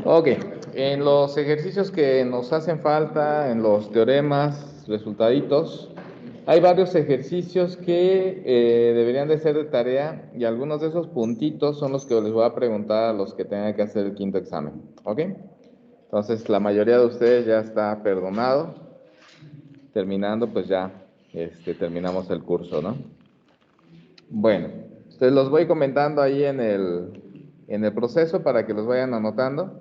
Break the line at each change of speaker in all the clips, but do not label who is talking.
Ok, en los ejercicios que nos hacen falta, en los teoremas, resultaditos, hay varios ejercicios que deberían de ser de tarea y algunos de esos puntitos son los que les voy a preguntar a los que tengan que hacer el quinto examen. ¿Ok? Entonces, la mayoría de ustedes ya está perdonado. Terminando, pues ya terminamos el curso, ¿no? Bueno, entonces los voy comentando ahí en el proceso para que los vayan anotando.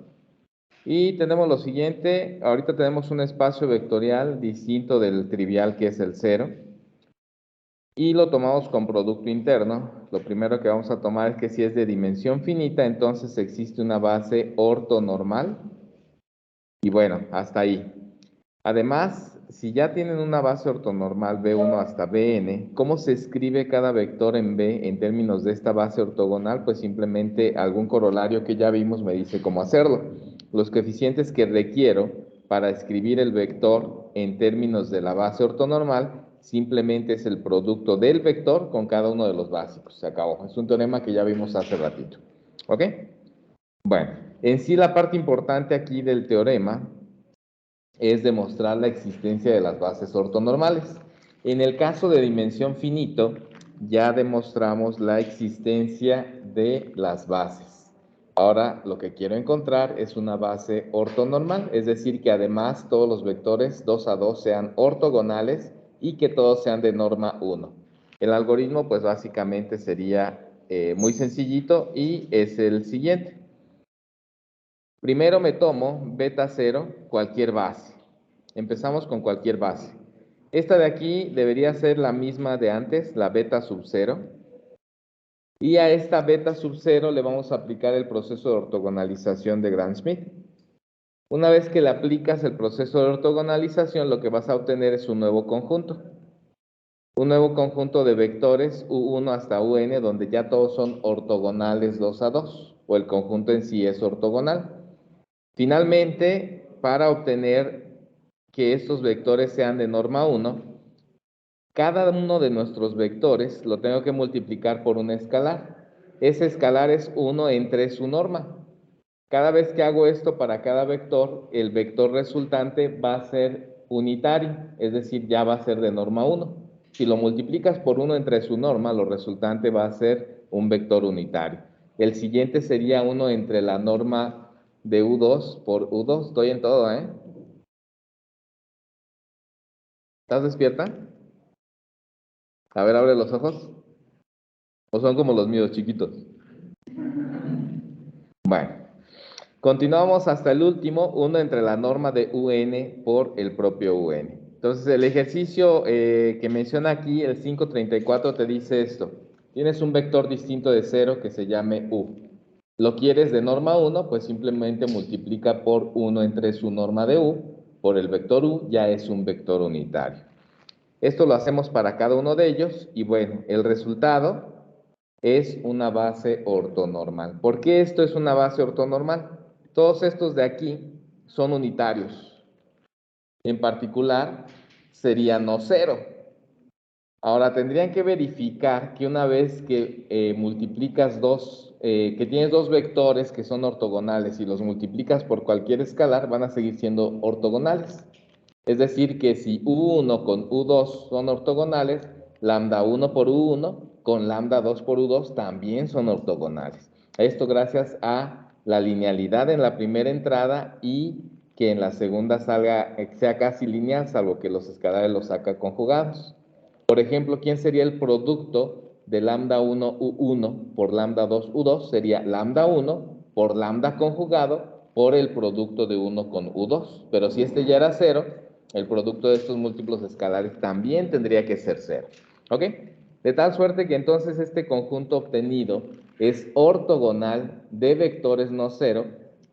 Y tenemos lo siguiente, ahorita tenemos un espacio vectorial distinto del trivial que es el 0. Y lo tomamos con producto interno. Lo primero que vamos a tomar es que si es de dimensión finita, entonces existe una base ortonormal. Y bueno, hasta ahí. Además, si ya tienen una base ortonormal B1 hasta Bn, ¿cómo se escribe cada vector en B en términos de esta base ortogonal? Pues simplemente algún corolario que ya vimos me dice cómo hacerlo. Los coeficientes que requiero para escribir el vector en términos de la base ortonormal simplemente es el producto del vector con cada uno de los básicos. Se acabó. Es un teorema que ya vimos hace ratito. ¿Ok? Bueno, en sí la parte importante aquí del teorema es demostrar la existencia de las bases ortonormales. En el caso de dimensión finito, ya demostramos la existencia de las bases. Ahora lo que quiero encontrar es una base ortonormal, es decir, que además todos los vectores 2 a 2 sean ortogonales y que todos sean de norma 1. El algoritmo, pues básicamente sería muy sencillito y es el siguiente. Primero me tomo beta 0, cualquier base. Empezamos con cualquier base. Esta de aquí debería ser la misma de antes, la beta sub 0. Y a esta beta sub 0 le vamos a aplicar el proceso de ortogonalización de Gram-Schmidt. Una vez que le aplicas el proceso de ortogonalización, lo que vas a obtener es un nuevo conjunto. Un nuevo conjunto de vectores U1 hasta UN, donde ya todos son ortogonales 2 a 2, o el conjunto en sí es ortogonal. Finalmente, para obtener que estos vectores sean de norma 1, cada uno de nuestros vectores lo tengo que multiplicar por un escalar. Ese escalar es 1 entre su norma. Cada vez que hago esto para cada vector, el vector resultante va a ser unitario, es decir, ya va a ser de norma 1. Si lo multiplicas por 1 entre su norma, lo resultante va a ser un vector unitario. El siguiente sería 1 entre la norma de U2 por U2. Estoy en todo, ¿eh? ¿Estás despierta? A ver, abre los ojos. ¿O son como los míos, chiquitos? Bueno, continuamos hasta el último, 1 entre la norma de UN por el propio UN. Entonces, el ejercicio que menciona aquí, el 534, te dice esto. Tienes un vector distinto de 0 que se llame U. ¿Lo quieres de norma 1? Pues simplemente multiplica por 1 entre su norma de U por el vector U, ya es un vector unitario. Esto lo hacemos para cada uno de ellos y bueno, el resultado es una base ortonormal. ¿Por qué esto es una base ortonormal? Todos estos de aquí son unitarios. En particular, sería no cero. Ahora, tendrían que verificar que una vez que multiplicas que tienes dos vectores que son ortogonales y los multiplicas por cualquier escalar, van a seguir siendo ortogonales. Es decir, que si U1 con U2 son ortogonales, lambda 1 por U1 con lambda 2 por U2 también son ortogonales. Esto gracias a la linealidad en la primera entrada y que en la segunda sea casi lineal, salvo que los escalares los saca conjugados. Por ejemplo, ¿quién sería el producto de lambda 1 U1 por lambda 2 U2? Sería lambda 1 por lambda conjugado por el producto de 1 con U2. Pero si este ya era 0, el producto de estos múltiplos escalares también tendría que ser 0. ¿Ok? De tal suerte que entonces este conjunto obtenido es ortogonal de vectores no cero,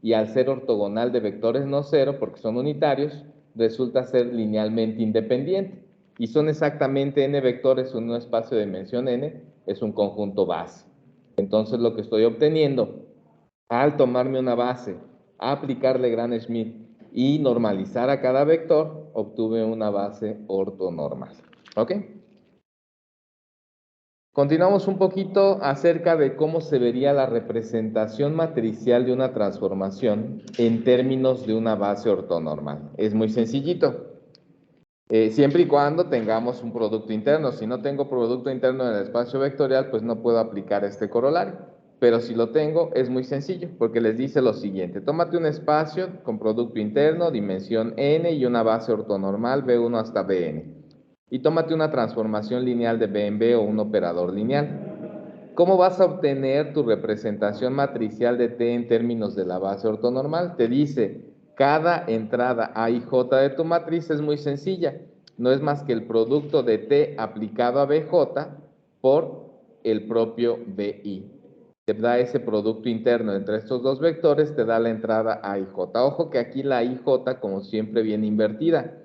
y al ser ortogonal de vectores no cero, porque son unitarios, resulta ser linealmente independiente. Y son exactamente n vectores en un espacio de dimensión n, es un conjunto base. Entonces lo que estoy obteniendo al tomarme una base, aplicarle Gram-Schmidt y normalizar a cada vector, obtuve una base ortonormal. ¿Ok? Continuamos un poquito acerca de cómo se vería la representación matricial de una transformación en términos de una base ortonormal. Es muy sencillito. Siempre y cuando tengamos un producto interno. Si no tengo producto interno en el espacio vectorial, pues no puedo aplicar este corolario. Pero si lo tengo, es muy sencillo, porque les dice lo siguiente. Tómate un espacio con producto interno, dimensión n y una base ortonormal B1 hasta Bn. Y tómate una transformación lineal de B en B o un operador lineal. ¿Cómo vas a obtener tu representación matricial de T en términos de la base ortonormal? Te dice, cada entrada A y J de tu matriz es muy sencilla. No es más que el producto de T aplicado a BJ por el propio BI. Te da ese producto interno entre estos dos vectores, te da la entrada A y J. Ojo que aquí la IJ, como siempre, viene invertida.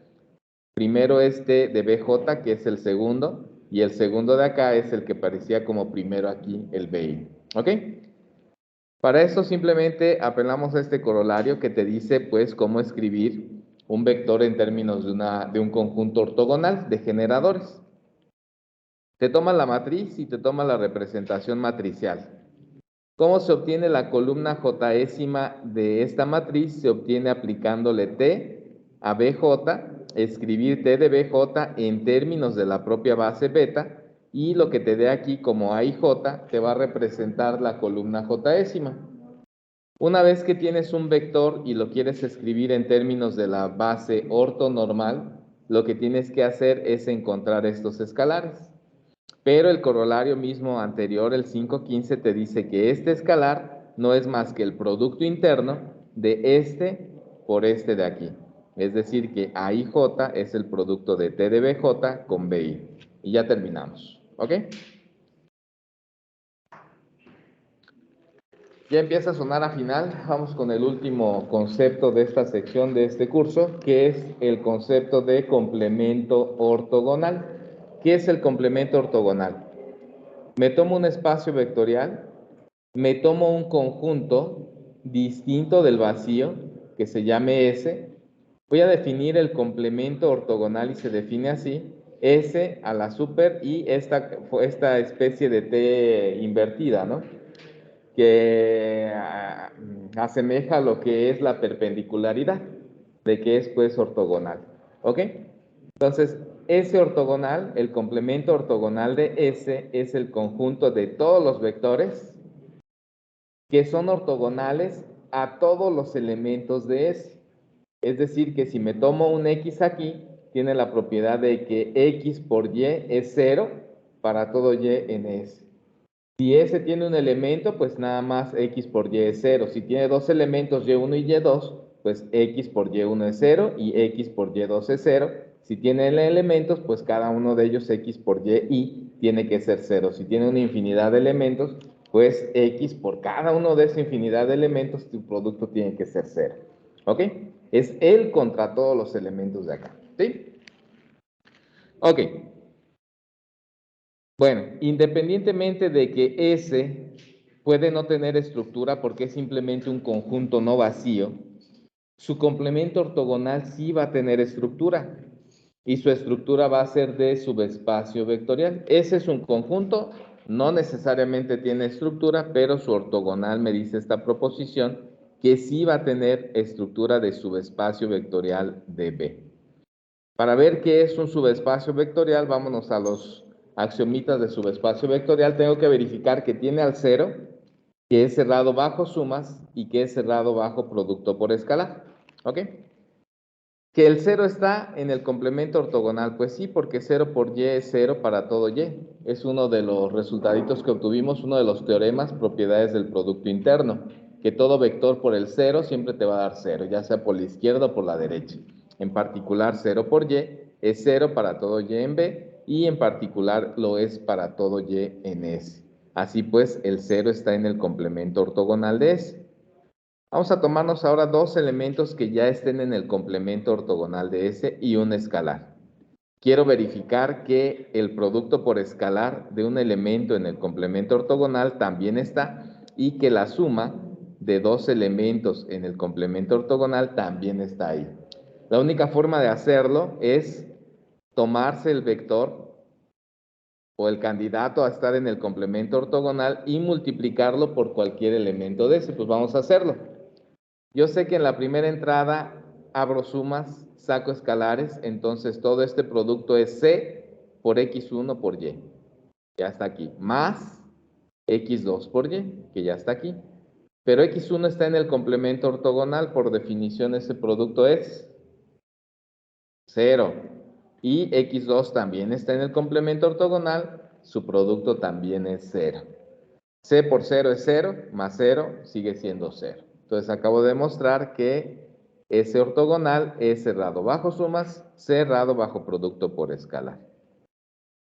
Primero este de BJ, que es el segundo, y el segundo de acá es el que parecía como primero aquí, el BI. ¿Ok? Para eso simplemente apelamos a este corolario que te dice, pues, cómo escribir un vector en términos de un conjunto ortogonal de generadores. Te toma la matriz y te toma la representación matricial. ¿Cómo se obtiene la columna jésima de esta matriz? Se obtiene aplicándole T a BJ, escribir T de BJ en términos de la propia base beta, y lo que te dé aquí como A y J te va a representar la columna jésima. Una vez que tienes un vector y lo quieres escribir en términos de la base ortonormal, lo que tienes que hacer es encontrar estos escalares. Pero el corolario mismo anterior, el 5.15, te dice que este escalar no es más que el producto interno de este por este de aquí. Es decir, que A y J es el producto de T de BJ con BI. Y ya terminamos. ¿Ok? Ya empieza a sonar a final. Vamos con el último concepto de esta sección de este curso, que es el concepto de complemento ortogonal. ¿Qué es el complemento ortogonal? Me tomo un espacio vectorial, me tomo un conjunto distinto del vacío, que se llame S. Voy a definir el complemento ortogonal y se define así, S a la super y esta especie de T invertida, ¿no? Que asemeja lo que es la perpendicularidad, de que es pues ortogonal. ¿Ok? Entonces, S ortogonal, el complemento ortogonal de S es el conjunto de todos los vectores que son ortogonales a todos los elementos de S. Es decir, que si me tomo un X aquí, tiene la propiedad de que X por Y es 0 para todo Y en S. Si S tiene un elemento, pues nada más X por Y es 0. Si tiene dos elementos, Y1 y Y2, pues X por Y1 es 0 y X por Y2 es 0. Si tiene elementos, pues cada uno de ellos X por Y tiene que ser 0. Si tiene una infinidad de elementos, pues X por cada uno de esa infinidad de elementos, tu producto tiene que ser 0. ¿Ok? Es L contra todos los elementos de acá. ¿Sí? Ok. Bueno, independientemente de que S puede no tener estructura porque es simplemente un conjunto no vacío, su complemento ortogonal sí va a tener estructura y su estructura va a ser de subespacio vectorial. Ese es un conjunto, no necesariamente tiene estructura, pero su ortogonal me dice esta proposición que sí va a tener estructura de subespacio vectorial de B. Para ver qué es un subespacio vectorial, vámonos a los axiomitas de subespacio vectorial. Tengo que verificar que tiene al cero, que es cerrado bajo sumas y que es cerrado bajo producto por escalar. ¿Ok? Que el 0 está en el complemento ortogonal, pues sí, porque 0 por Y es 0 para todo Y. Es uno de los resultaditos que obtuvimos, uno de los teoremas, propiedades del producto interno, que todo vector por el 0 siempre te va a dar 0, ya sea por la izquierda o por la derecha. En particular, 0 por Y es 0 para todo Y en B y en particular lo es para todo Y en S. Así pues, el 0 está en el complemento ortogonal de S. Vamos a tomarnos ahora dos elementos que ya estén en el complemento ortogonal de S y un escalar. Quiero verificar que el producto por escalar de un elemento en el complemento ortogonal también está y que la suma de dos elementos en el complemento ortogonal también está ahí. La única forma de hacerlo es tomarse el vector o el candidato a estar en el complemento ortogonal y multiplicarlo por cualquier elemento de ese. Pues vamos a hacerlo. Yo sé que en la primera entrada abro sumas, saco escalares, entonces todo este producto es C por X1 por Y. Ya está aquí. Más X2 por Y, que ya está aquí. Pero X1 está en el complemento ortogonal, por definición ese producto es 0. Y X2 también está en el complemento ortogonal, su producto también es 0. C por 0 es 0, más 0 sigue siendo 0. Entonces acabo de demostrar que ese ortogonal es cerrado bajo sumas, cerrado bajo producto por escalar.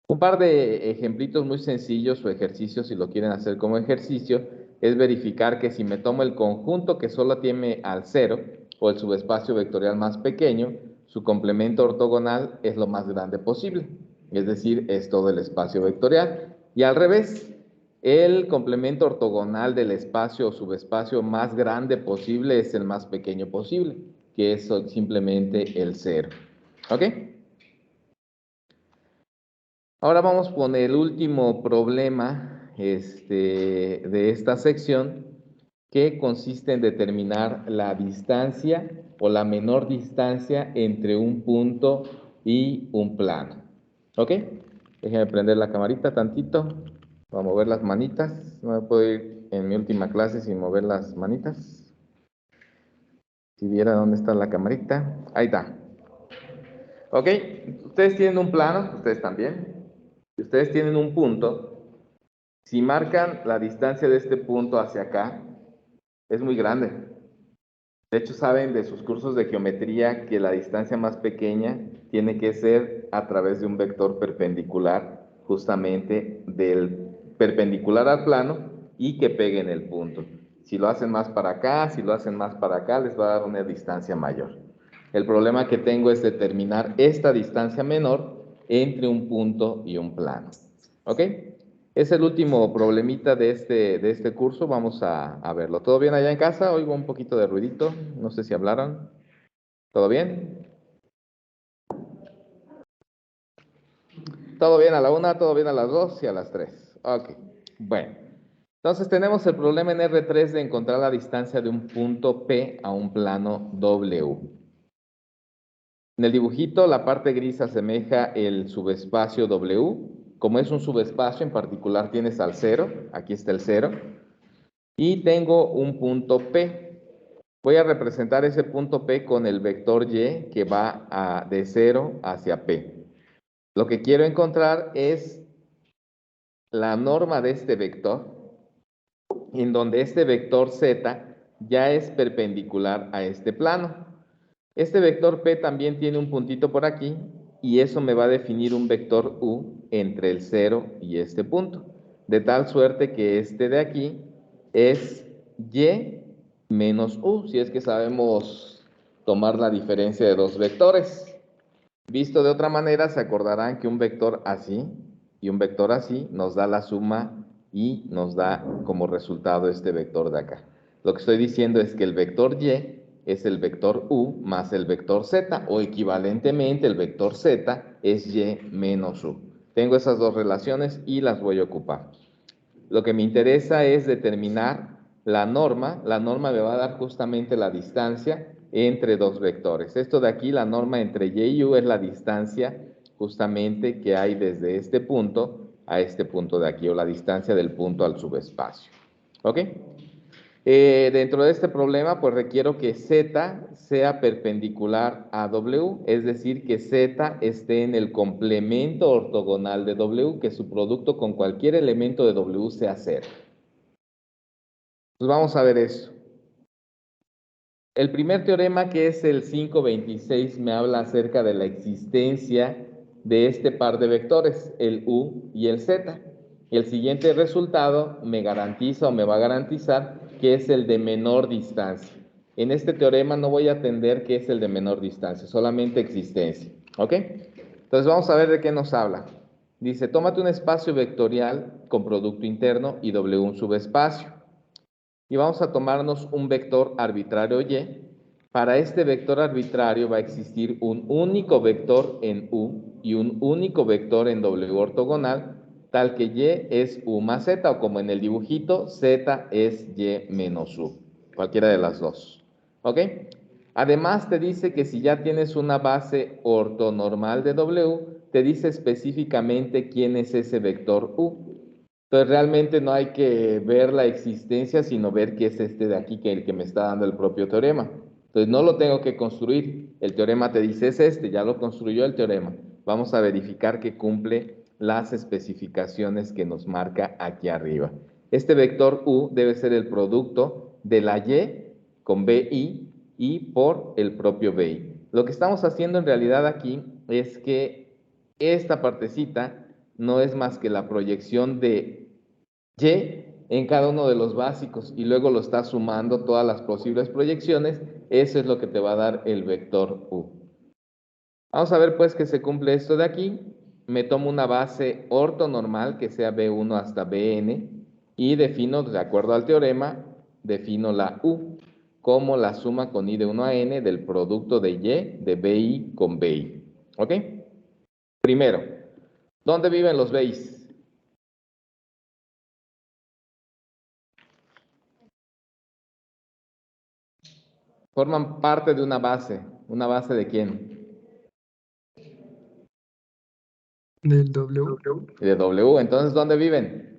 Un par de ejemplitos muy sencillos o ejercicios, si lo quieren hacer como ejercicio, es verificar que si me tomo el conjunto que solo tiene al 0 o el subespacio vectorial más pequeño, su complemento ortogonal es lo más grande posible, es decir, es todo el espacio vectorial. Y al revés, el complemento ortogonal del espacio o subespacio más grande posible es el más pequeño posible, que es simplemente el 0. ¿Ok? Ahora vamos con el último problema de esta sección, que consiste en determinar la distancia o la menor distancia entre un punto y un plano. ¿Ok? Déjenme prender la camarita tantito. Voy a mover las manitas. No me puedo ir en mi última clase sin mover las manitas. Si viera dónde está la camarita. Ahí está. ¿Ok? Ustedes tienen un plano, ustedes también. Si ustedes tienen un punto, si marcan la distancia de este punto hacia acá, es muy grande. De hecho, saben de sus cursos de geometría que la distancia más pequeña tiene que ser a través de un vector perpendicular, justamente del perpendicular al plano y que pegue en el punto. Si lo hacen más para acá, si lo hacen más para acá, les va a dar una distancia mayor. El problema que tengo es determinar esta distancia menor entre un punto y un plano. ¿Ok? Es el último problemita de este curso, vamos a verlo. ¿Todo bien allá en casa? Oigo un poquito de ruidito, no sé si hablaron. ¿Todo bien? ¿Todo bien a la 1, todo bien a las 2 y a las 3? Ok, bueno. Entonces tenemos el problema en R3 de encontrar la distancia de un punto P a un plano W. En el dibujito la parte gris asemeja el subespacio W. Como es un subespacio, en particular tienes al 0, aquí está el 0. Y tengo un punto P. Voy a representar ese punto P con el vector Y que va de 0 hacia P. Lo que quiero encontrar es la norma de este vector, en donde este vector Z ya es perpendicular a este plano. Este vector P también tiene un puntito por aquí, y eso me va a definir un vector U entre el 0 y este punto. De tal suerte que este de aquí es Y menos U, si es que sabemos tomar la diferencia de dos vectores. Visto de otra manera, se acordarán que un vector así y un vector así nos da la suma y nos da como resultado este vector de acá. Lo que estoy diciendo es que el vector Y es el vector U más el vector Z, o equivalentemente el vector Z es Y menos U. Tengo esas dos relaciones y las voy a ocupar. Lo que me interesa es determinar la norma. La norma me va a dar justamente la distancia entre dos vectores. Esto de aquí, la norma entre Y y U, es la distancia justamente que hay desde este punto a este punto de aquí, o la distancia del punto al subespacio. ¿Ok? Dentro de este problema, pues requiero que Z sea perpendicular a W, es decir, que Z esté en el complemento ortogonal de W, que su producto con cualquier elemento de W sea 0. Pues vamos a ver eso. El primer teorema, que es el 526, me habla acerca de la existencia de este par de vectores, el U y el Z. Y el siguiente resultado me garantiza o me va a garantizar que es el de menor distancia. En este teorema no voy a atender que es el de menor distancia, solamente existencia. ¿Ok? Entonces vamos a ver de qué nos habla. Dice, tómate un espacio vectorial con producto interno y W un subespacio. y vamos a tomarnos un vector arbitrario y. Para este vector arbitrario va a existir un único vector en U y un único vector en W ortogonal, tal que Y es U más Z, o como en el dibujito, Z es Y menos U, cualquiera de las dos. ¿Ok? Además te dice que si ya tienes una base ortonormal de W, te dice específicamente quién es ese vector U. Entonces realmente no hay que ver la existencia, sino ver qué es este de aquí, que el que me está dando el propio teorema. Entonces no lo tengo que construir. El teorema te dice es este, ya lo construyó el teorema. Vamos a verificar que cumple las especificaciones que nos marca aquí arriba. Este vector U debe ser el producto de la Y con BI y por el propio BI. Lo que estamos haciendo en realidad aquí es que esta partecita no es más que la proyección de Y en cada uno de los básicos y luego lo estás sumando todas las posibles proyecciones. Eso es lo que te va a dar el vector U. Vamos a ver pues que se cumple esto de aquí. Me tomo una base ortonormal que sea B1 hasta Bn y defino, de acuerdo al teorema, defino la U como la suma con I de 1 a n del producto de Y de BI con BI. ¿Ok? Primero, ¿dónde viven los BIs? Forman parte de una base. ¿Una base de quién?
Del W.
De W. Entonces, ¿dónde viven?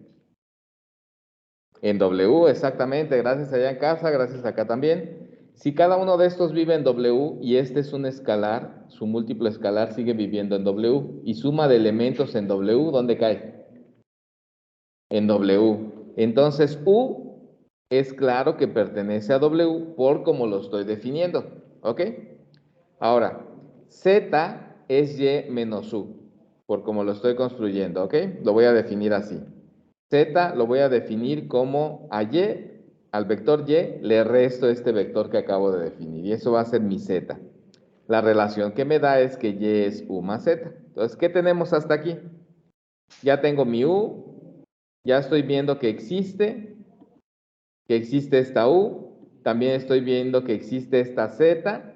En W, exactamente. Gracias allá en casa, gracias acá también. Si cada uno de estos vive en W y este es un escalar, su múltiplo escalar sigue viviendo en W y suma de elementos en W, ¿dónde cae? En W. Entonces, U es claro que pertenece a W por como lo estoy definiendo. ¿Ok? Ahora, Z es Y menos U, por como lo estoy construyendo, ¿ok? Lo voy a definir así. Z lo voy a definir como a Y, al vector Y, le resto este vector que acabo de definir, y eso va a ser mi Z. La relación que me da es que Y es U más Z. Entonces, ¿qué tenemos hasta aquí? Ya tengo mi U, ya estoy viendo que existe esta U, también estoy viendo que existe esta Z,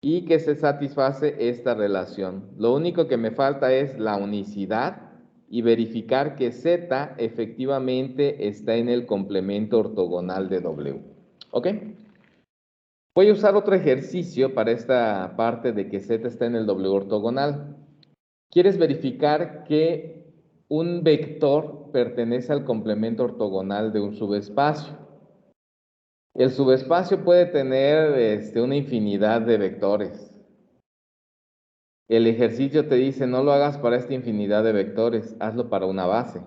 y que se satisface esta relación. Lo único que me falta es la unicidad y verificar que Z efectivamente está en el complemento ortogonal de W. ¿Ok? Voy a usar otro ejercicio para esta parte de que Z está en el W ortogonal. ¿Quieres verificar que un vector pertenece al complemento ortogonal de un subespacio? El subespacio puede tener una infinidad de vectores. El ejercicio te dice, no lo hagas para esta infinidad de vectores, hazlo para una base.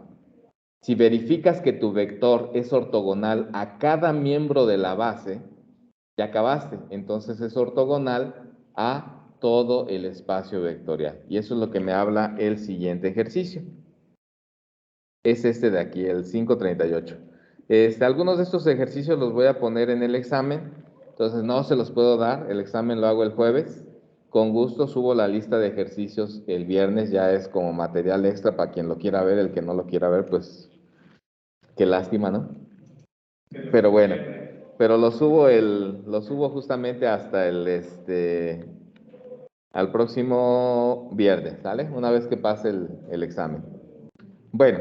Si verificas que tu vector es ortogonal a cada miembro de la base, ya acabaste. Entonces es ortogonal a todo el espacio vectorial. Y eso es lo que me habla el siguiente ejercicio. Es este de aquí, el 538. Algunos de estos ejercicios los voy a poner en el examen, entonces no se los puedo dar, el examen lo hago el jueves. Con gusto subo la lista de ejercicios el viernes, ya es como material extra para quien lo quiera ver, el que no lo quiera ver, pues qué lástima, ¿no? Pero bueno, pero lo subo justamente hasta al próximo viernes, ¿sale? Una vez que pase el examen. Bueno,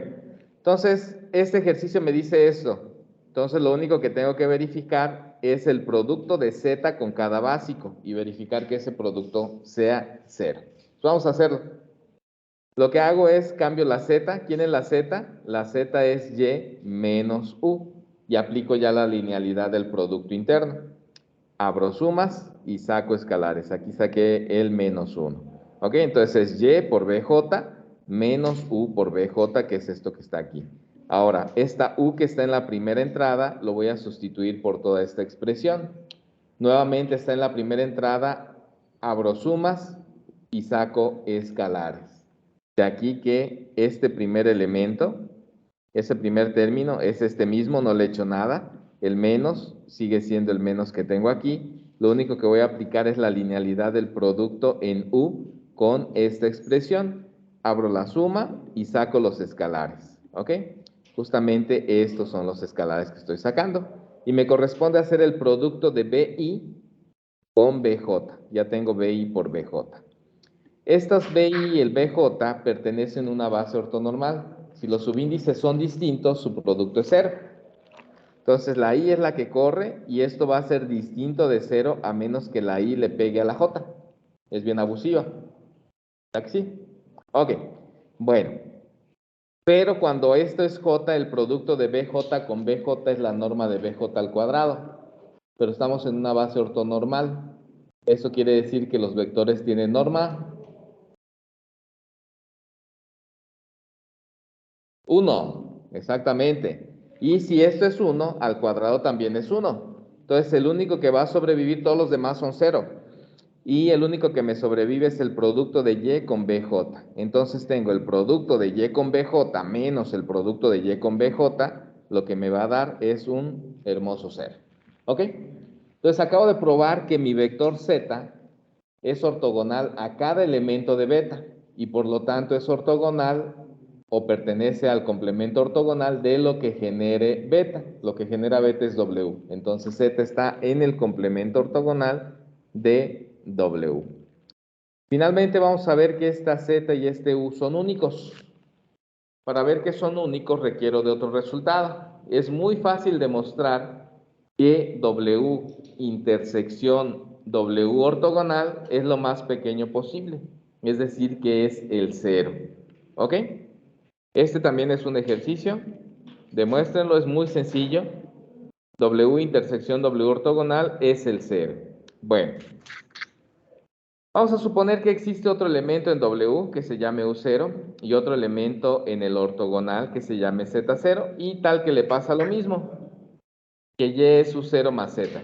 entonces este ejercicio me dice eso. Entonces lo único que tengo que verificar es el producto de Z con cada básico y verificar que ese producto sea 0. Entonces, vamos a hacerlo. Lo que hago es cambio la Z. ¿Quién es la Z? La Z es Y menos U y aplico ya la linealidad del producto interno. Abro sumas y saco escalares. Aquí saqué el menos 1. ¿Ok? Entonces es Y por BJ menos U por BJ, que es esto que está aquí. Ahora, esta U que está en la primera entrada, lo voy a sustituir por toda esta expresión. Nuevamente está en la primera entrada, abro sumas y saco escalares. De aquí que este primer elemento, ese primer término es este mismo, no le he hecho nada. El menos sigue siendo el menos que tengo aquí. Lo único que voy a aplicar es la linealidad del producto en U con esta expresión. Abro la suma y saco los escalares. ¿Ok? Justamente estos son los escalares que estoy sacando. Y me corresponde hacer el producto de BI con BJ. Ya tengo BI por BJ. Estas BI y el BJ pertenecen a una base ortonormal. Si los subíndices son distintos, su producto es 0. Entonces la I es la que corre y esto va a ser distinto de 0 a menos que la I le pegue a la J. Es bien abusiva. ¿Verdad que sí? Ok, bueno. Pero cuando esto es J, el producto de BJ con BJ es la norma de BJ al cuadrado. Pero estamos en una base ortonormal. Eso quiere decir que los vectores tienen norma 1, exactamente. Y si esto es 1, al cuadrado también es 1. Entonces el único que va a sobrevivir, todos los demás son 0. Y el único que me sobrevive es el producto de Y con BJ. Entonces tengo el producto de Y con BJ menos el producto de Y con BJ, lo que me va a dar es un hermoso 0. ¿Ok? Entonces acabo de probar que mi vector Z es ortogonal a cada elemento de beta y por lo tanto es ortogonal o pertenece al complemento ortogonal de lo que genere beta. Lo que genera beta es W. Entonces Z está en el complemento ortogonal de W. Finalmente vamos a ver que esta Z y este U son únicos. Para ver que son únicos requiero de otro resultado. Es muy fácil demostrar que W intersección W ortogonal es lo más pequeño posible. Es decir, que es el 0. ¿Ok? Este también es un ejercicio. Demuéstrenlo, es muy sencillo. W intersección W ortogonal es el 0. Bueno, vamos a suponer que existe otro elemento en W que se llame U0 y otro elemento en el ortogonal que se llame Z0 y tal que le pasa lo mismo, que Y es U0 más Z.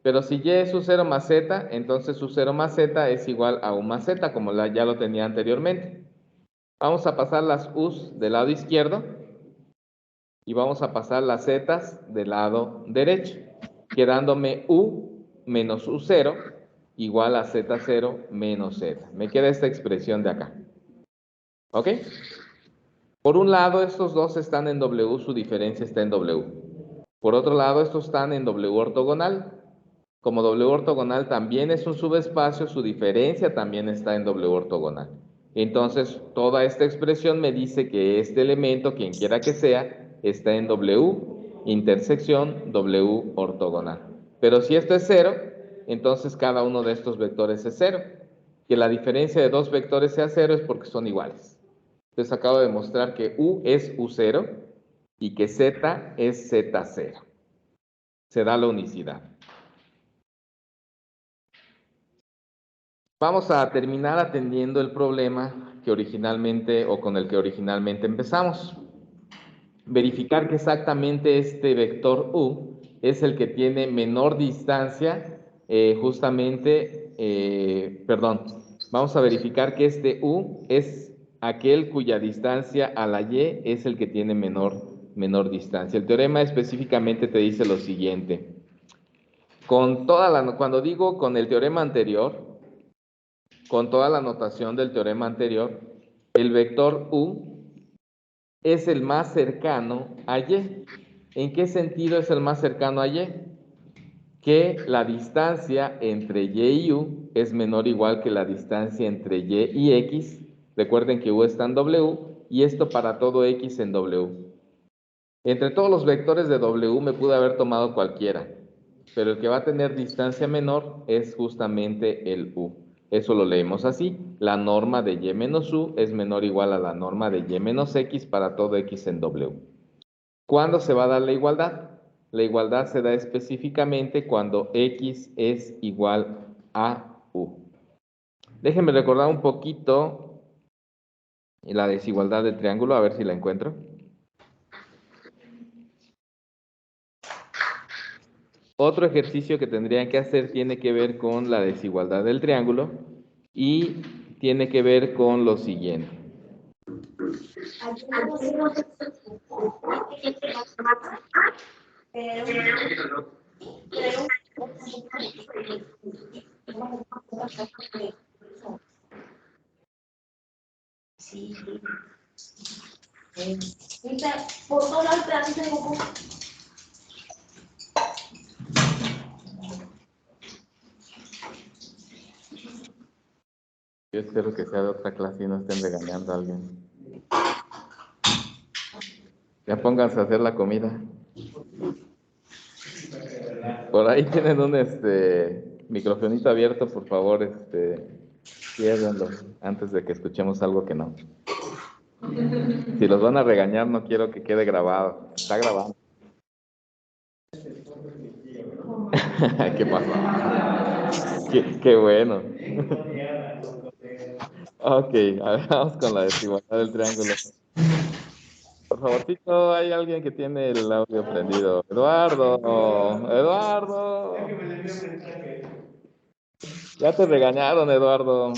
Pero si Y es U0 más Z, entonces U0 más Z es igual a U más Z, como ya lo tenía anteriormente. Vamos a pasar las U's del lado izquierdo y vamos a pasar las Z's del lado derecho, quedándome U menos U0 igual a Z0 menos Z. Me queda esta expresión de acá. ¿Ok? Por un lado, estos dos están en W, su diferencia está en W. Por otro lado, estos están en W ortogonal. Como W ortogonal también es un subespacio, su diferencia también está en W ortogonal. Entonces, toda esta expresión me dice que este elemento, quien quiera que sea, está en W intersección W ortogonal. Pero si esto es 0, entonces cada uno de estos vectores es 0. Que la diferencia de dos vectores sea 0 es porque son iguales. Entonces acabo de demostrar que U es U0 y que Z es Z0. Se da la unicidad. Vamos a terminar atendiendo el problema que originalmente o con el que originalmente empezamos. Verificar que exactamente este vector U es el que tiene menor distancia, vamos a verificar que este U es aquel cuya distancia a la Y es el que tiene menor distancia. El teorema específicamente te dice lo siguiente. Cuando digo con el teorema anterior, con toda la notación del teorema anterior, el vector U es el más cercano a Y. ¿En qué sentido es el más cercano a Y? Que la distancia entre Y y U es menor o igual que la distancia entre Y y X. Recuerden que U está en W y esto para todo X en W. Entre todos los vectores de W me pude haber tomado cualquiera, pero el que va a tener distancia menor es justamente el U. Eso lo leemos así. La norma de Y menos U es menor o igual a la norma de Y menos X para todo X en W. ¿Cuándo se va a dar la igualdad? La igualdad se da específicamente cuando X es igual a U. Déjenme recordar un poquito la desigualdad del triángulo, a ver si la encuentro. Otro ejercicio que tendrían que hacer tiene que ver con la desigualdad del triángulo y tiene que ver con lo siguiente.
Por todas las clases
Yo espero que sea de otra clase y no estén regañando a alguien. Ya pónganse a hacer la comida. Por ahí tienen un microfonito abierto, por favor, ciérrenlo antes de que escuchemos algo que no. Si los van a regañar, no quiero que quede grabado. Está grabado. ¿Qué pasó? Qué bueno. Ok, a ver, vamos con la desigualdad del triángulo. Por favorcito, hay alguien que tiene el audio prendido. Eduardo, Eduardo. Ya te regañaron, Eduardo.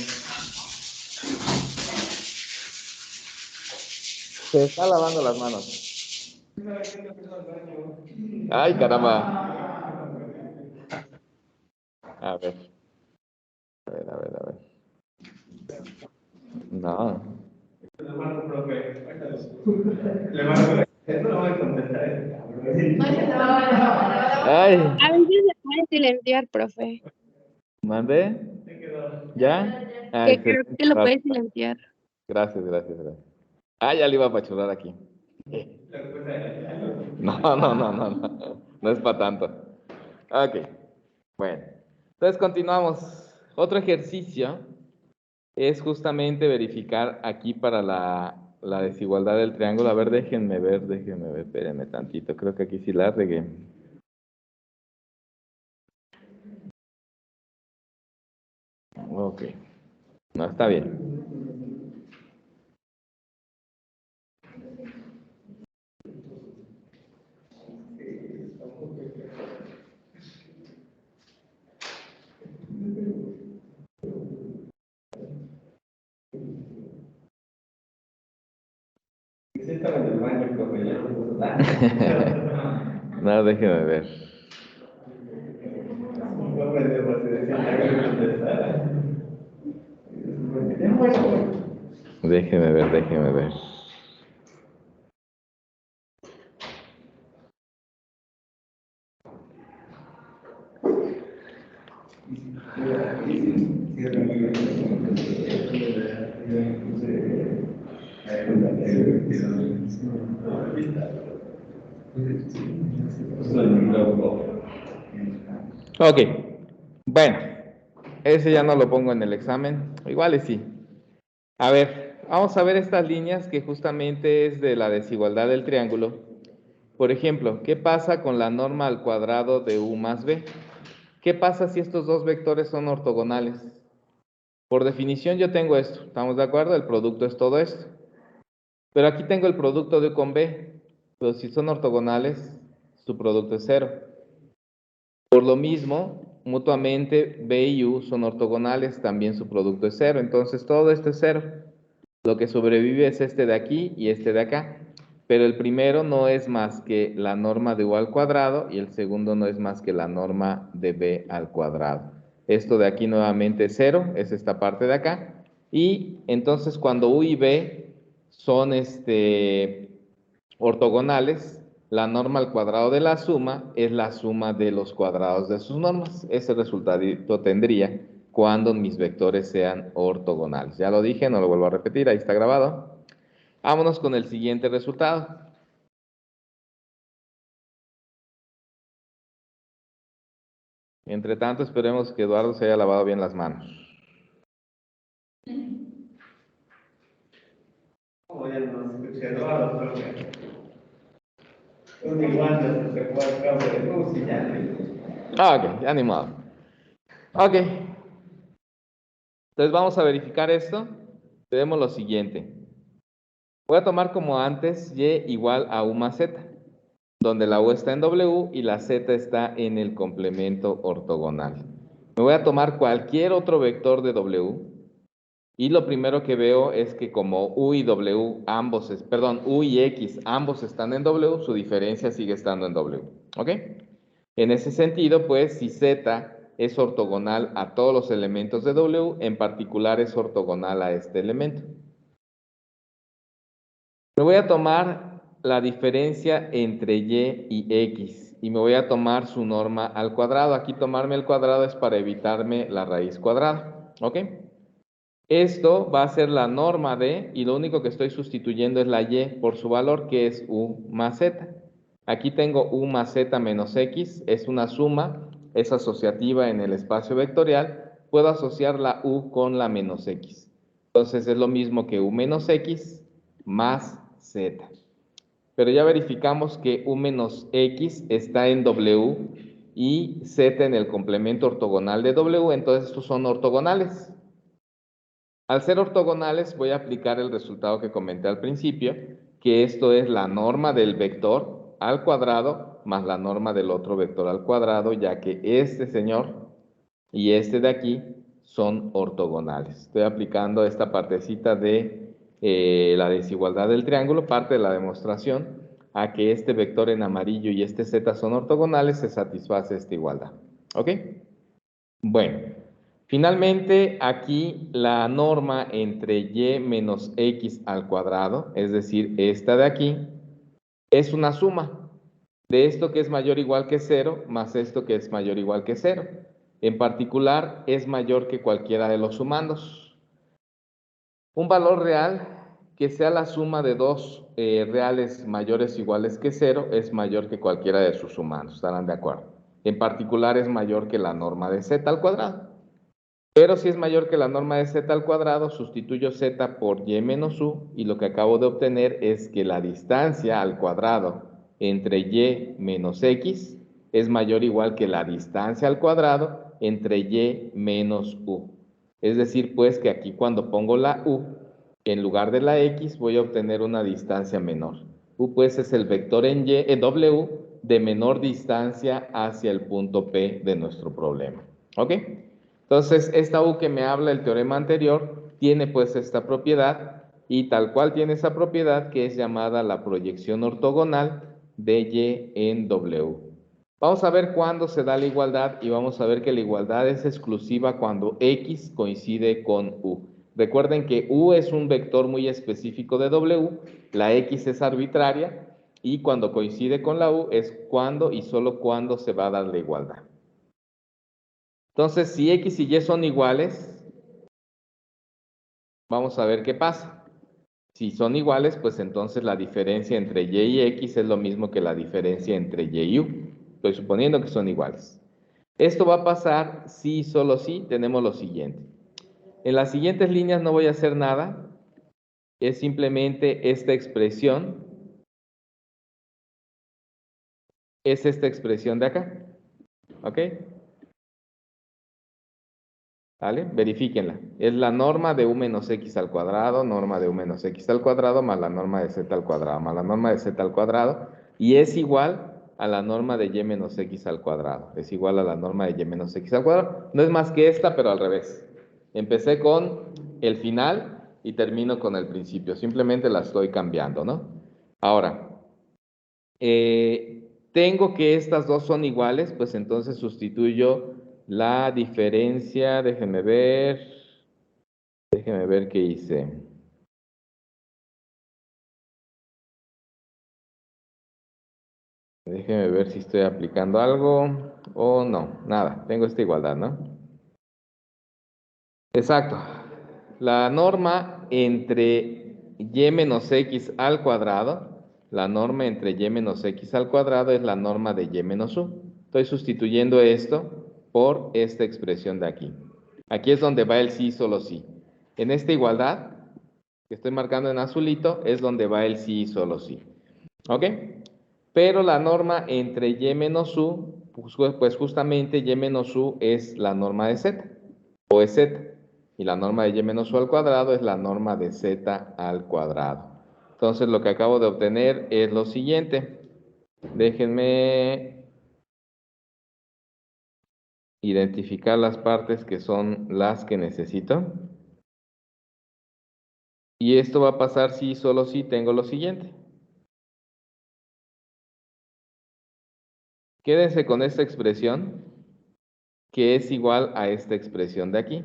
Se está lavando las manos. Ay, caramba. A ver, a ver, a ver, a ver. No. Le marco, profe. Le marco. Esto no voy a contestar. Ay.
A veces se puede silenciar, profe.
¿Mandé? ¿Ya? Ah,
Que creo
excelente.
que lo puede silenciar.
Gracias, gracias, gracias. Ah, ya le iba a apachurrar aquí. No, no, no, no, no. No es para tanto. Ok. Bueno. Entonces continuamos. Otro ejercicio es justamente verificar aquí para la desigualdad del triángulo. A ver, déjenme ver, espérenme tantito. Creo que aquí sí la regué. Ok. No, está bien. No, déjenme ver. Déjenme ver. Ok, bueno, ese ya no lo pongo en el examen, igual y sí. A ver, vamos a ver estas líneas que justamente es de la desigualdad del triángulo. Por ejemplo, ¿qué pasa con la norma al cuadrado de u más b? ¿Qué pasa si estos dos vectores son ortogonales? Por definición yo tengo esto, ¿estamos de acuerdo? El producto es todo esto. Pero aquí tengo el producto de u con b, pero si son ortogonales, su producto es cero. Por lo mismo, mutuamente b y u son ortogonales, también su producto es cero. Entonces todo esto es cero. Lo que sobrevive es este de aquí y este de acá. Pero el primero no es más que la norma de u al cuadrado y el segundo no es más que la norma de b al cuadrado. Esto de aquí nuevamente es cero, es esta parte de acá. Y entonces cuando u y b son ortogonales, la norma al cuadrado de la suma es la suma de los cuadrados de sus normas. Ese resultado tendría cuando mis vectores sean ortogonales. Ya lo dije, no lo vuelvo a repetir, ahí está grabado. Vámonos con el siguiente resultado. Entre tanto, esperemos que Eduardo se haya lavado bien las manos. Ok, ya ni modo. Ok. Entonces vamos a verificar esto. Tenemos lo siguiente. Voy a tomar como antes y igual a u más z, donde la u está en w y la z está en el complemento ortogonal. Me voy a tomar cualquier otro vector de w y lo primero que veo es que como u y w ambos, u y x ambos están en w, su diferencia sigue estando en w. ¿Ok? En ese sentido, pues, si z es ortogonal a todos los elementos de w, en particular es ortogonal a este elemento. Me voy a tomar la diferencia entre y x y me voy a tomar su norma al cuadrado. Aquí tomarme el cuadrado es para evitarme la raíz cuadrada. ¿Ok? Esto va a ser la norma de, y lo único que estoy sustituyendo es la y por su valor, que es u más z. Aquí tengo u más z menos x, es una suma, es asociativa en el espacio vectorial. Puedo asociar la u con la menos x. Entonces es lo mismo que u menos x más z. Pero ya verificamos que u menos x está en w y z en el complemento ortogonal de w, entonces estos son ortogonales. Al ser ortogonales voy a aplicar el resultado que comenté al principio, que esto es la norma del vector al cuadrado más la norma del otro vector al cuadrado, ya que este señor y este de aquí son ortogonales. Estoy aplicando esta partecita de la desigualdad del triángulo, parte de la demostración, a que este vector en amarillo y este z son ortogonales, se satisface esta igualdad. ¿Ok? Bueno, finalmente aquí la norma entre y menos x al cuadrado, es decir, esta de aquí, es una suma de esto que es mayor o igual que 0 más esto que es mayor o igual que 0. En particular, es mayor que cualquiera de los sumandos. Un valor real que sea la suma de dos reales mayores o iguales que 0 es mayor que cualquiera de sus sumandos, ¿estarán de acuerdo? En particular, es mayor que la norma de z al cuadrado. Pero si es mayor que la norma de z al cuadrado, sustituyo z por y menos u y lo que acabo de obtener es que la distancia al cuadrado entre y menos x es mayor o igual que la distancia al cuadrado entre y menos u. Es decir, pues que aquí cuando pongo la u, en lugar de la x voy a obtener una distancia menor. U pues es el vector en w de menor distancia hacia el punto P de nuestro problema. ¿Ok? Entonces, esta U que me habla el teorema anterior tiene pues esta propiedad y tal cual tiene esa propiedad que es llamada la proyección ortogonal de Y en W. Vamos a ver cuándo se da la igualdad y vamos a ver que la igualdad es exclusiva cuando X coincide con U. Recuerden que U es un vector muy específico de W, la X es arbitraria y cuando coincide con la U es cuando y solo cuando se va a dar la igualdad. Entonces, si X y Y son iguales, vamos a ver qué pasa. Si son iguales, pues entonces la diferencia entre Y y X es lo mismo que la diferencia entre Y y U. Estoy suponiendo que son iguales. Esto va a pasar si, solo si, tenemos lo siguiente. En las siguientes líneas no voy a hacer nada. Es simplemente esta expresión. Es esta expresión de acá. ¿Ok? ¿Vale? Verifíquenla. Es la norma de u menos x al cuadrado, norma de u menos x al cuadrado, más la norma de z al cuadrado, más la norma de z al cuadrado, y es igual a la norma de y menos x al cuadrado. Es igual a la norma de y menos x al cuadrado. No es más que esta, pero al revés. Empecé con el final y termino con el principio. Simplemente la estoy cambiando, ¿no? Ahora, tengo que estas dos son iguales, pues entonces sustituyo la diferencia, déjenme ver qué hice. Déjenme ver si estoy aplicando algo o no, nada, tengo esta igualdad, ¿no? Exacto. La norma entre y menos x al cuadrado, la norma entre y menos x al cuadrado es la norma de y menos u. Estoy sustituyendo esto por esta expresión de aquí. Aquí es donde va el sí, solo sí. En esta igualdad que estoy marcando en azulito es donde va el sí, solo sí. ¿Ok? Pero la norma entre y menos u, pues justamente y menos u es la norma de z, o es z. Y la norma de y menos u al cuadrado es la norma de z al cuadrado. Entonces lo que acabo de obtener es lo siguiente. Déjenme identificar las partes que son las que necesito. Y esto va a pasar si solo si tengo lo siguiente. Quédense con esta expresión que es igual a esta expresión de aquí.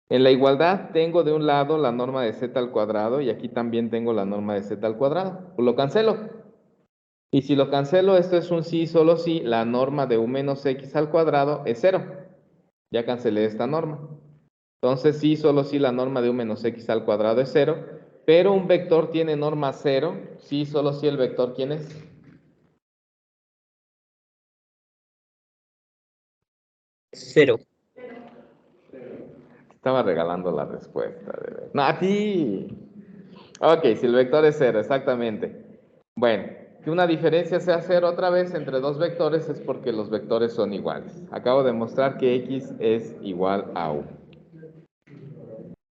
En la igualdad tengo de un lado la norma de z al cuadrado y aquí también tengo la norma de z al cuadrado. Pues lo cancelo. Y si lo cancelo, esto es un sí, solo si la norma de u menos x al cuadrado es 0. Ya cancelé esta norma. Entonces, sí, solo si la norma de u menos x al cuadrado es 0, pero un vector tiene norma 0, sí, solo si el vector, ¿quién es?
Cero.
Estaba regalando la respuesta. No, a ti. Ok, si el vector es 0, exactamente. Bueno, que una diferencia sea 0 otra vez entre dos vectores es porque los vectores son iguales. Acabo de mostrar que x es igual a u.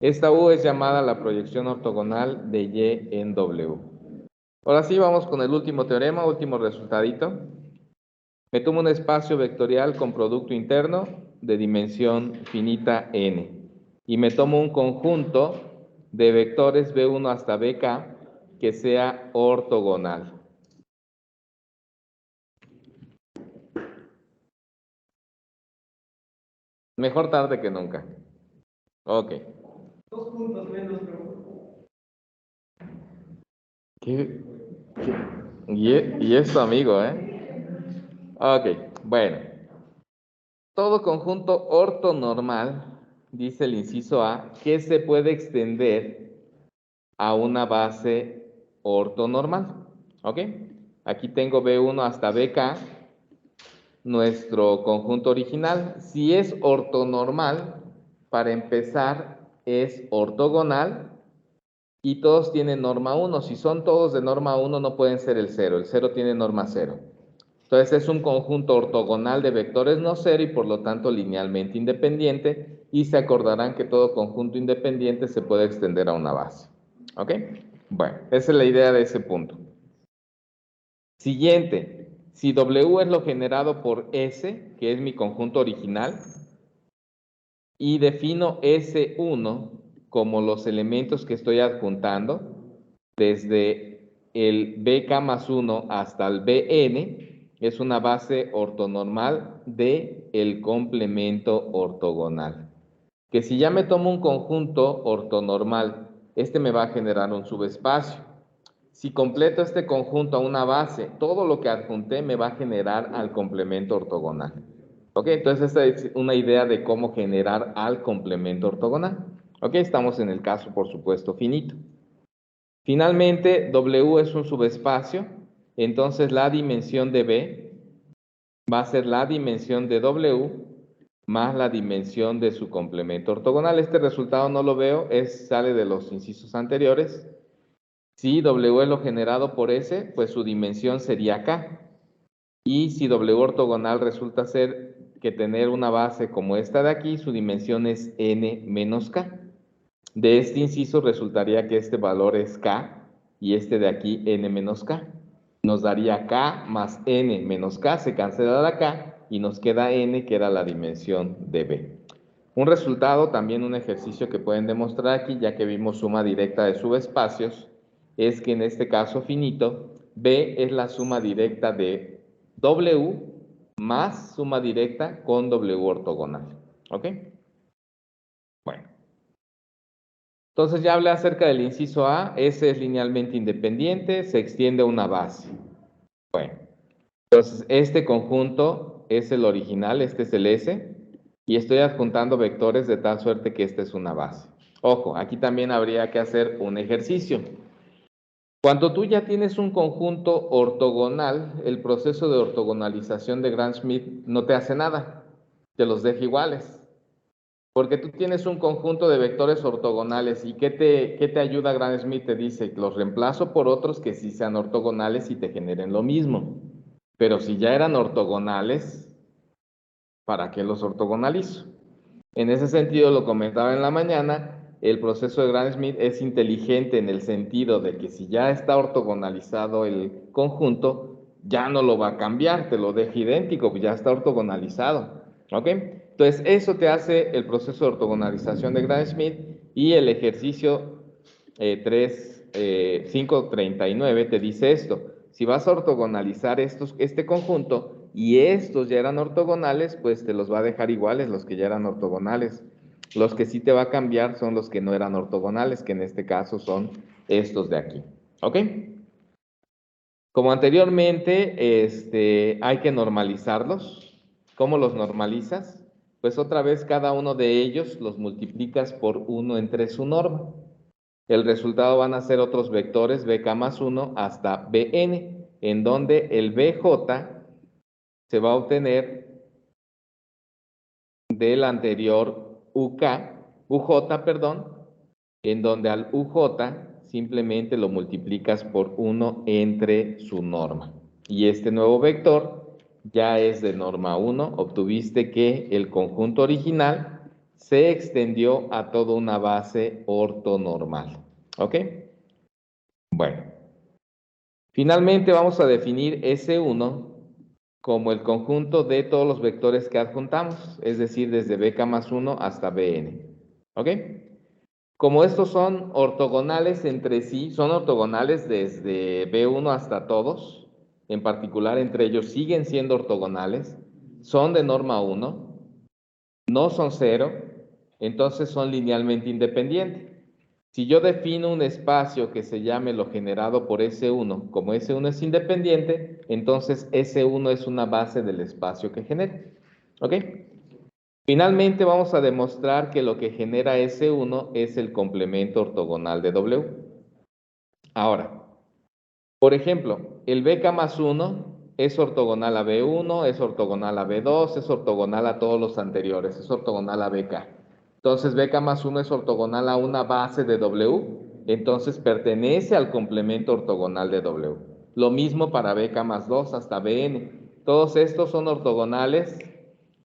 Esta u es llamada la proyección ortogonal de y en w. Ahora sí, vamos con el último teorema, último resultadito. Me tomo un espacio vectorial con producto interno de dimensión finita n. Y me tomo un conjunto de vectores B1 hasta BK que sea ortogonal. Mejor tarde que nunca. Ok.
2 puntos menos, pero...
Y esto, amigo, Ok, bueno. Todo conjunto ortonormal, dice el inciso A, que se puede extender a una base ortonormal. ¿Ok? Aquí tengo B1 hasta BK, nuestro conjunto original. Si es ortonormal, para empezar, es ortogonal y todos tienen norma 1. Si son todos de norma 1, no pueden ser el 0. El 0 tiene norma 0. Entonces es un conjunto ortogonal de vectores no cero y por lo tanto linealmente independiente, y se acordarán que todo conjunto independiente se puede extender a una base. ¿Ok? Bueno, esa es la idea de ese punto. Siguiente, si W es lo generado por S, que es mi conjunto original, y defino S1 como los elementos que estoy adjuntando, desde el BK más 1 hasta el BN, es una base ortonormal de el complemento ortogonal. Que si ya me tomo un conjunto ortonormal, este me va a generar un subespacio. Si completo este conjunto a una base, todo lo que adjunté me va a generar al complemento ortogonal. ¿Ok? Entonces esta es una idea de cómo generar al complemento ortogonal. ¿Ok? Estamos en el caso, por supuesto, finito. Finalmente, W es un subespacio, entonces la dimensión de B va a ser la dimensión de W más la dimensión de su complemento ortogonal. Este resultado no lo veo, sale de los incisos anteriores. Si W es lo generado por S, pues su dimensión sería K. Y si W ortogonal resulta ser que tener una base como esta de aquí, su dimensión es N menos K. De este inciso resultaría que este valor es K y este de aquí N menos K. Nos daría K más N menos K, se cancela la K y nos queda N, que era la dimensión de B. Un resultado, también un ejercicio que pueden demostrar aquí, ya que vimos suma directa de subespacios, es que en este caso finito, B es la suma directa de W más suma directa con W ortogonal. ¿Ok? Bueno. Entonces ya hablé acerca del inciso A, S es linealmente independiente, se extiende a una base. Bueno, entonces este conjunto es el original, este es el S, y estoy adjuntando vectores de tal suerte que esta es una base. Ojo, aquí también habría que hacer un ejercicio. Cuando tú ya tienes un conjunto ortogonal, el proceso de ortogonalización de Gram-Schmidt no te hace nada, te los deja iguales. Porque tú tienes un conjunto de vectores ortogonales y ¿qué te ayuda Gram-Schmidt? Te dice, los reemplazo por otros que sí sean ortogonales y te generen lo mismo. Pero si ya eran ortogonales, ¿para qué los ortogonalizo? En ese sentido, lo comentaba en la mañana, el proceso de Gram-Schmidt es inteligente en el sentido de que si ya está ortogonalizado el conjunto, ya no lo va a cambiar, te lo deja idéntico, pues ya está ortogonalizado. ¿Ok? Entonces, eso te hace el proceso de ortogonalización de Gram-Schmidt y el ejercicio 539 te dice esto. Si vas a ortogonalizar este conjunto y estos ya eran ortogonales, pues te los va a dejar iguales los que ya eran ortogonales. Los que sí te va a cambiar son los que no eran ortogonales, que en este caso son estos de aquí. ¿Ok? Como anteriormente, hay que normalizarlos. ¿Cómo los normalizas? pues otra vez cada uno de ellos los multiplicas por 1 entre su norma. El resultado van a ser otros vectores bk más 1 hasta bn, en donde el bj se va a obtener del anterior uj, perdón, en donde al uj simplemente lo multiplicas por 1 entre su norma. Y este nuevo vector ya es de norma 1, obtuviste que el conjunto original se extendió a toda una base ortonormal. ¿Ok? Bueno. Finalmente vamos a definir S1 como el conjunto de todos los vectores que adjuntamos, es decir, desde bk más 1 hasta bn. ¿Ok? Como estos son ortogonales entre sí, son ortogonales desde B1 hasta todos, en particular entre ellos siguen siendo ortogonales, son de norma 1, no son 0, entonces son linealmente independientes. Si yo defino un espacio que se llame lo generado por S1, como S1 es independiente, entonces S1 es una base del espacio que genere. ¿Ok? Finalmente vamos a demostrar que lo que genera S1 es el complemento ortogonal de W. Ahora, por ejemplo, el BK más 1 es ortogonal a B1, es ortogonal a B2, es ortogonal a todos los anteriores, es ortogonal a BK. Entonces BK más 1 es ortogonal a una base de W, entonces pertenece al complemento ortogonal de W. Lo mismo para BK más 2 hasta Bn. Todos estos son ortogonales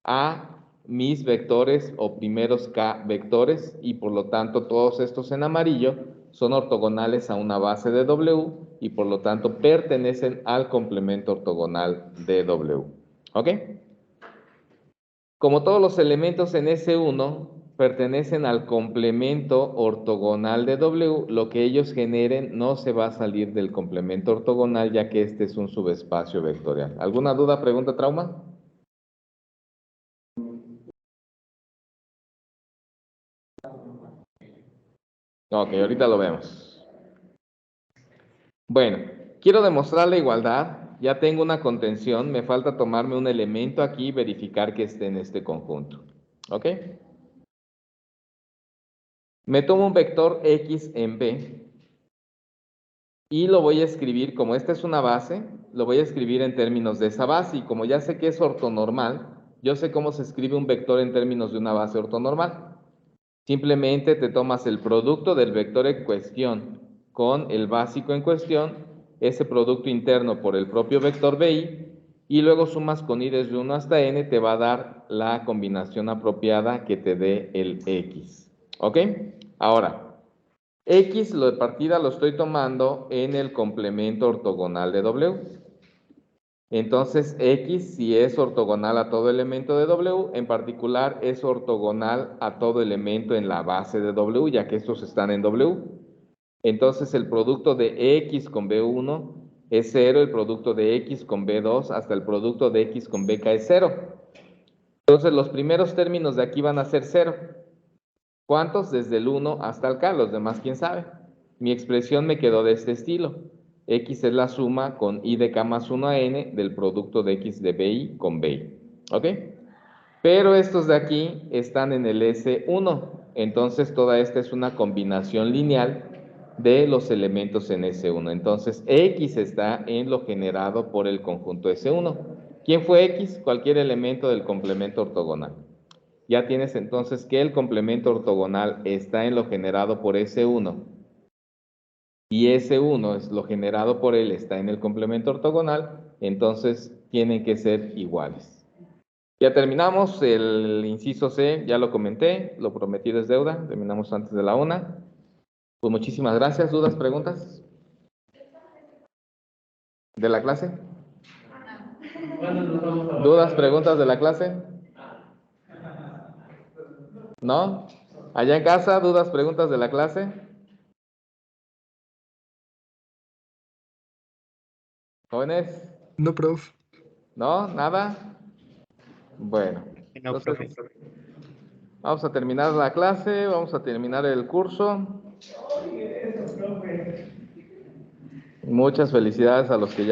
a mis vectores o primeros K vectores y por lo tanto todos estos en amarillo son ortogonales a una base de W y por lo tanto pertenecen al complemento ortogonal de W. ¿Ok? Como todos los elementos en S1 pertenecen al complemento ortogonal de W, lo que ellos generen no se va a salir del complemento ortogonal ya que este es un subespacio vectorial. ¿Alguna duda, pregunta, trauma? Ok, ahorita lo vemos. Bueno, quiero demostrar la igualdad. Ya tengo una contención. Me falta tomarme un elemento aquí y verificar que esté en este conjunto. ¿Ok? Me tomo un vector X en B y lo voy a escribir, como esta es una base, lo voy a escribir en términos de esa base. Y como ya sé que es ortonormal, yo sé cómo se escribe un vector en términos de una base ortonormal. Simplemente te tomas el producto del vector en cuestión con el básico en cuestión, ese producto interno por el propio vector BI, y luego sumas con i desde 1 hasta n, te va a dar la combinación apropiada que te dé el X. ¿Ok? Ahora, X lo de partida lo estoy tomando en el complemento ortogonal de W. Entonces, X, si es ortogonal a todo elemento de W, en particular es ortogonal a todo elemento en la base de W, ya que estos están en W. Entonces, el producto de X con B1 es 0, el producto de X con B2 hasta el producto de X con BK es 0. Entonces, los primeros términos de aquí van a ser 0. ¿Cuántos? Desde el 1 hasta el K, los demás, ¿quién sabe? Mi expresión me quedó de este estilo. X es la suma con i de k más 1 a n del producto de x de bi con bi. ¿Ok? Pero estos de aquí están en el S1. Entonces, toda esta es una combinación lineal de los elementos en S1. Entonces, X está en lo generado por el conjunto S1. ¿Quién fue X? Cualquier elemento del complemento ortogonal. Ya tienes entonces que el complemento ortogonal está en lo generado por S1 y S1 es lo generado por él, está en el complemento ortogonal, entonces tienen que ser iguales. Ya terminamos el inciso C, ya lo comenté, lo prometido es deuda, terminamos antes de la 1. Pues muchísimas gracias. ¿Dudas, preguntas? ¿De la clase? ¿Dudas, preguntas de la clase? ¿No? ¿Allá en casa, dudas, preguntas de la clase? ¿Jóvenes?
No, prof.
¿No? ¿Nada? Bueno,
No, profe.
entonces vamos a terminar la clase, vamos a terminar el curso. Muchas felicidades a los que ya